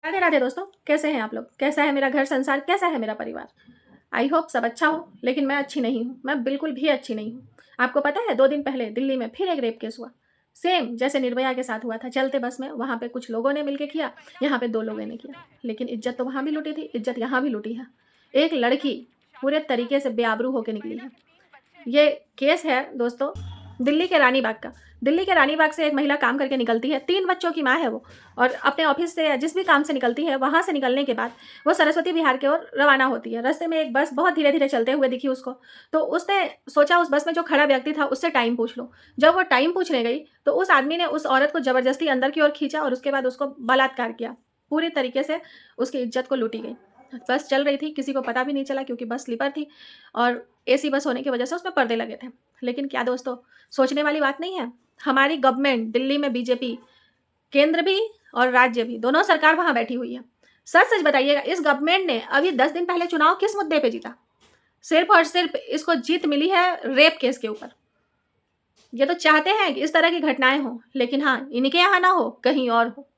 राधे राधे दोस्तों, कैसे हैं आप लोग? कैसा है मेरा घर संसार, कैसा है मेरा परिवार? आई होप सब अच्छा हो, लेकिन मैं अच्छी नहीं हूँ। मैं बिल्कुल भी अच्छी नहीं हूँ। आपको पता है 2 दिन पहले दिल्ली में फिर एक रेप केस हुआ। सेम जैसे निर्भया के साथ हुआ था, चलते बस में वहाँ पे कुछ लोगों ने मिलके किया, यहाँ पे 2 लोगों ने किया। लेकिन इज़्ज़त तो वहाँ भी लूटी थी, इज़्ज़त यहाँ भी लूटी है। एक लड़की पूरे तरीके से बेआबरू होके निकली है। ये केस है दोस्तों दिल्ली के रानी बाग का। दिल्ली के रानी बाग से एक महिला काम करके निकलती है, 3 बच्चों की माँ है वो, और अपने ऑफ़िस से या जिस भी काम से निकलती है, वहाँ से निकलने के बाद वो सरस्वती विहार की ओर रवाना होती है। रास्ते में एक बस बहुत धीरे-धीरे चलते हुए दिखी उसको, तो उसने सोचा उस बस में जो खड़ा व्यक्ति था उससे टाइम पूछ लूँ। जब वो टाइम पूछने गई, तो उस आदमी ने उस औरत को ज़बरदस्ती अंदर की ओर खींचा और उसके बाद उसको बलात्कार किया। पूरी तरीके से उसकी इज़्ज़त को लूटी गई। बस चल रही थी, किसी को पता भी नहीं चला क्योंकि बस स्लीपर थी और एसी बस होने की वजह से उसमें पर्दे लगे थे। लेकिन क्या दोस्तों, सोचने वाली बात नहीं है? हमारी गवर्नमेंट दिल्ली में बीजेपी, केंद्र भी और राज्य भी, दोनों सरकार वहाँ बैठी हुई है। सच-सच बताइएगा, इस गवर्नमेंट ने अभी 10 दिन पहले चुनाव किस मुद्दे पे जीता? सिर्फ़ और सिर्फ़ इसको जीत मिली है रेप केस के ऊपर। ये तो चाहते हैं कि इस तरह की घटनाएँ हों, लेकिन हाँ, इनके यहाँ ना हो, कहीं और हो।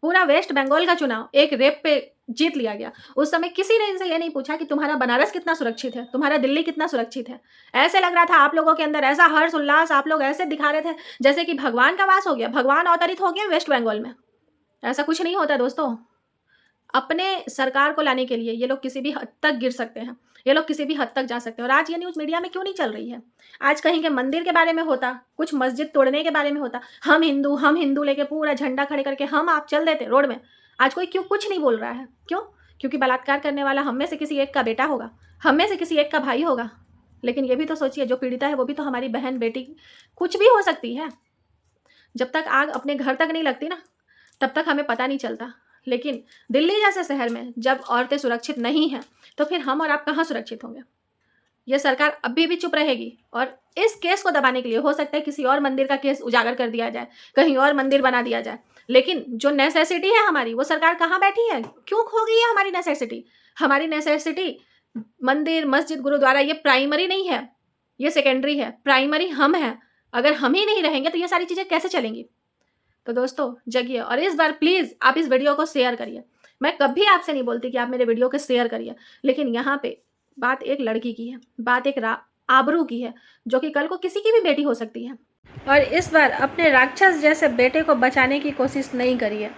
पूरा वेस्ट बंगाल का चुनाव एक रेप पे जीत लिया गया। उस समय किसी ने इनसे ये नहीं पूछा कि तुम्हारा बनारस कितना सुरक्षित है, तुम्हारा दिल्ली कितना सुरक्षित है। ऐसे लग रहा था आप लोगों के अंदर ऐसा हर्ष उल्लास आप लोग ऐसे दिखा रहे थे जैसे कि भगवान का वास हो गया, भगवान अवतरित हो गए वेस्ट बंगाल में। ऐसा कुछ नहीं होता दोस्तों। अपने सरकार को लाने के लिए ये लोग किसी भी हद तक गिर सकते हैं। ये लोग किसी भी हद तक जा सकते हैं और आज ये न्यूज़ मीडिया में क्यों नहीं चल रही है? आज कहीं के मंदिर के बारे में होता, कुछ मस्जिद तोड़ने के बारे में होता, हम हिंदू लेके पूरा झंडा खड़े करके हम आप चल देते रोड में। आज कोई क्यों कुछ नहीं बोल रहा है? क्यों? क्योंकि बलात्कार करने वाला हम में से किसी एक का बेटा होगा, हम में से किसी एक का भाई होगा। लेकिन ये भी तो सोचिए जो पीड़िता है वो भी तो हमारी बहन, बेटी कुछ भी हो सकती है। जब तक आग अपने घर तक नहीं लगती ना, तब तक हमें पता नहीं चलता। लेकिन दिल्ली जैसे शहर में जब औरतें सुरक्षित नहीं हैं, तो फिर हम और आप कहाँ सुरक्षित होंगे? ये सरकार अभी भी चुप रहेगी और इस केस को दबाने के लिए हो सकता है किसी और मंदिर का केस उजागर कर दिया जाए, कहीं और मंदिर बना दिया जाए। लेकिन जो नेसेसिटी है हमारी, वो सरकार कहाँ बैठी है? क्यों खो गई है हमारी नेसेसिटी? हमारी नेसेसिटी मंदिर, मस्जिद, गुरुद्वारा ये प्राइमरी नहीं है, ये सेकेंडरी है। प्राइमरी हम हैं। अगर हम ही नहीं रहेंगे तो ये सारी चीज़ें कैसे चलेंगी? तो दोस्तों जगिए और इस बार प्लीज़ आप इस वीडियो को शेयर करिए। मैं कभी आपसे नहीं बोलती कि आप मेरे वीडियो को शेयर करिए, लेकिन यहाँ पे बात एक लड़की की है, बात एक आबरू की है, जो कि कल को किसी की भी बेटी हो सकती है। और इस बार अपने राक्षस जैसे बेटे को बचाने की कोशिश नहीं करिए।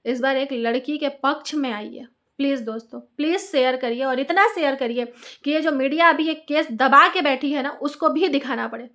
इस बार एक लड़की के पक्ष में आइए। प्लीज़ दोस्तों, प्लीज़ शेयर करिए और इतना शेयर करिए कि ये जो मीडिया अभी ये केस दबा के बैठी है ना, उसको भी दिखाना पड़े।